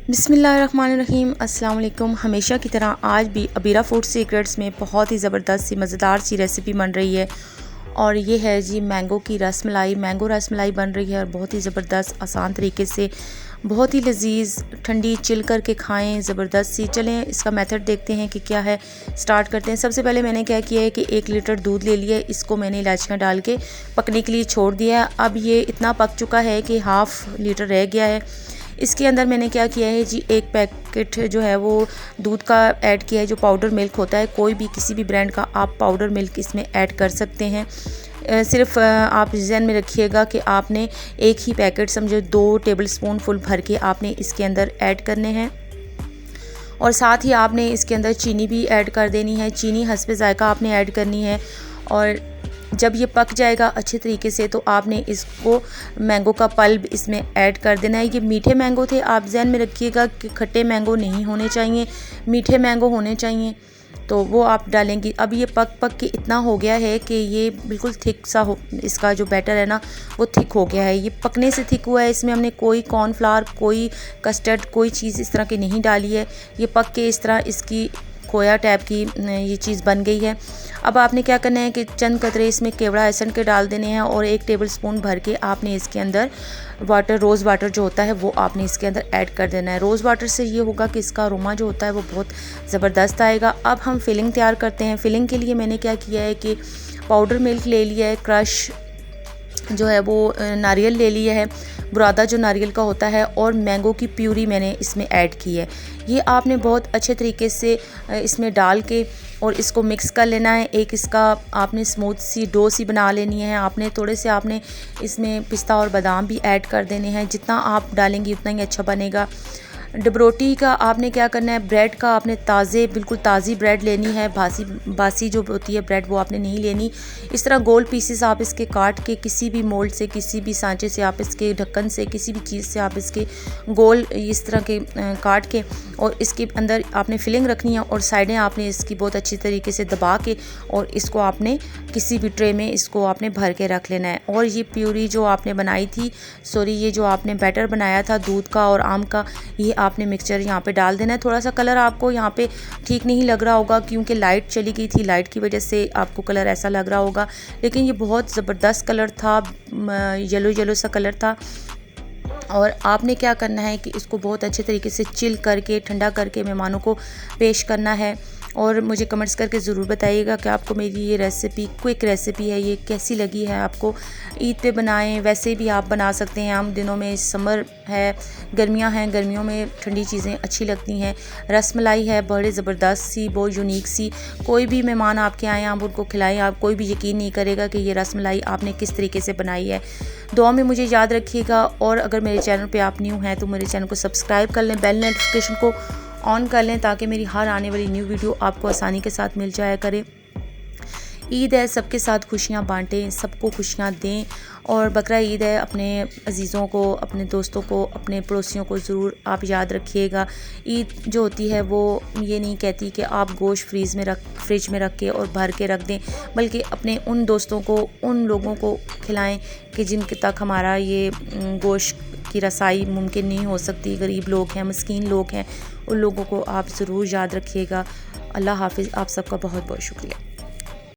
बिस्मिल्लाहिर्रहमानिर्रहीम। अस्सलाम वालेकुम। हमेशा की तरह आज भी अबीरा फूड सीक्रेट्स में बहुत ही ज़बरदस्त सी मज़ेदार सी रेसिपी बन रही है और ये है जी मैंगो की रसमलाई। मैंगो रसमलाई बन रही है और बहुत ही ज़बरदस्त आसान तरीके से, बहुत ही लजीज, ठंडी चिल करके खाएं, ज़बरदस्त सी। चलें इसका मेथड देखते हैं कि क्या है। स्टार्ट करते हैं। सबसे पहले मैंने क्या किया है कि 1 लीटर दूध ले लिया है, इसको मैंने इलायचियाँ डाल के पकने के लिए छोड़ दिया है। अब ये इतना पक चुका है कि हाफ़ लीटर रह गया है। इसके अंदर मैंने क्या किया है जी, 1 पैकेट जो है वो दूध का ऐड किया है, जो पाउडर मिल्क होता है। कोई भी किसी भी ब्रांड का आप पाउडर मिल्क इसमें ऐड कर सकते हैं। सिर्फ आप ज़हन में रखिएगा कि आपने एक ही पैकेट समझो 2 टेबलस्पून फुल भर के आपने इसके अंदर ऐड करने हैं और साथ ही आपने इसके अंदर चीनी भी ऐड कर देनी है। चीनी हस्बे ज़ायका आपने ऐड करनी है और जब ये पक जाएगा अच्छे तरीके से तो आपने इसको मैंगो का पल्प इसमें ऐड कर देना है। ये मीठे मैंगो थे, आप ज़हन में रखिएगा कि खट्टे मैंगो नहीं होने चाहिए, मीठे मैंगो होने चाहिए, तो वो आप डालेंगी। अब ये पक के इतना हो गया है कि ये बिल्कुल थिक सा हो, इसका जो बैटर है ना वो थिक हो गया है। ये पकने से थिक हुआ है। इसमें हमने कोई कॉर्नफ्लावर, कोई कस्टर्ड, कोई चीज़ इस तरह की नहीं डाली है। ये पक के इस तरह इसकी खोया टाइप की ये चीज़ बन गई है। अब आपने क्या करना है कि चंद कतरे इसमें केवड़ा एसेंट के डाल देने हैं और 1 टेबलस्पून भर के आपने इसके अंदर वाटर, रोज़ वाटर जो होता है वो आपने इसके अंदर ऐड कर देना है। रोज़ वाटर से ये होगा कि इसका अरोमा जो होता है वो बहुत ज़बरदस्त आएगा। अब हम फिलिंग तैयार करते हैं। फिलिंग के लिए मैंने क्या किया है कि पाउडर मिल्क ले लिया है, क्रश जो है वो नारियल ले लिया है, बुरादा जो नारियल का होता है, और मैंगो की प्यूरी मैंने इसमें ऐड की है। ये आपने बहुत अच्छे तरीके से इसमें डाल के और इसको मिक्स कर लेना है। एक इसका आपने स्मूथ सी डो सी बना लेनी है। आपने थोड़े से आपने इसमें पिस्ता और बादाम भी ऐड कर देने हैं। जितना आप डालेंगी उतना ही अच्छा बनेगा। डबरोटी का आपने क्या करना है, ब्रेड का आपने बिल्कुल ताज़ी ब्रेड लेनी है। बासी जो होती है ब्रेड वो आपने नहीं लेनी। इस तरह गोल पीसेस आप इसके काट के किसी भी मोल्ड से, किसी भी सांचे से, आप इसके ढक्कन से, किसी भी चीज़ से आप इसके गोल इस तरह के काट के और इसके अंदर आपने फिलिंग रखनी है और साइडें आपने इसकी बहुत अच्छी तरीके से दबा के और इसको आपने किसी भी ट्रे में इसको आपने भर के रख लेना है। और ये प्यूरी जो आपने बनाई थी, ये जो आपने बैटर बनाया था दूध का और आम का, ये आपने मिक्सचर यहाँ पे डाल देना है। थोड़ा सा कलर आपको यहाँ पे ठीक नहीं लग रहा होगा क्योंकि लाइट चली गई थी, लाइट की वजह से आपको कलर ऐसा लग रहा होगा, लेकिन ये बहुत ज़बरदस्त कलर था, येलो सा कलर था। और आपने क्या करना है कि इसको बहुत अच्छे तरीके से चिल करके, ठंडा करके मेहमानों को पेश करना है। और मुझे कमेंट्स करके ज़रूर बताइएगा कि आपको मेरी ये रेसिपी, क्विक रेसिपी है, ये कैसी लगी है आपको। ईद पे बनाएं, वैसे भी आप बना सकते हैं। आम दिनों में समर है, गर्मियां हैं, गर्मियों में ठंडी चीज़ें अच्छी लगती हैं। रसमलाई है बड़े ज़बरदस्त सी, बहुत यूनिक सी। कोई भी मेहमान आपके आएँ, आप उनको खिलाएं, आप कोई भी यकीन नहीं करेगा कि ये रसमलाई आपने किस तरीके से बनाई है। दुआ में मुझे याद रखिएगा और अगर मेरे चैनल पे आप न्यू हैं तो मेरे चैनल को सब्सक्राइब कर लें, बेल नोटिफिकेशन को ऑन कर लें ताकि मेरी हर आने वाली न्यू वीडियो आपको आसानी के साथ मिल जाया करे। ईद है, सबके साथ खुशियाँ बांटें, सबको खुशियाँ दें। और बकरा ईद है, अपने अजीज़ों को, अपने दोस्तों को, अपने पड़ोसियों को ज़रूर आप याद रखिएगा। ईद जो होती है वो ये नहीं कहती कि आप गोश्त फ्रिज में रख के और भर के रख दें, बल्कि अपने उन दोस्तों को, उन लोगों को खिलाएं कि जिनके तक हमारा ये गोश्त की रसाई मुमकिन नहीं हो सकती। गरीब लोग हैं, मस्कीन लोग हैं, उन लोगों को आप ज़रूर याद रखिएगा। अल्लाह हाफिज़। आप सबका बहुत बहुत शुक्रिया।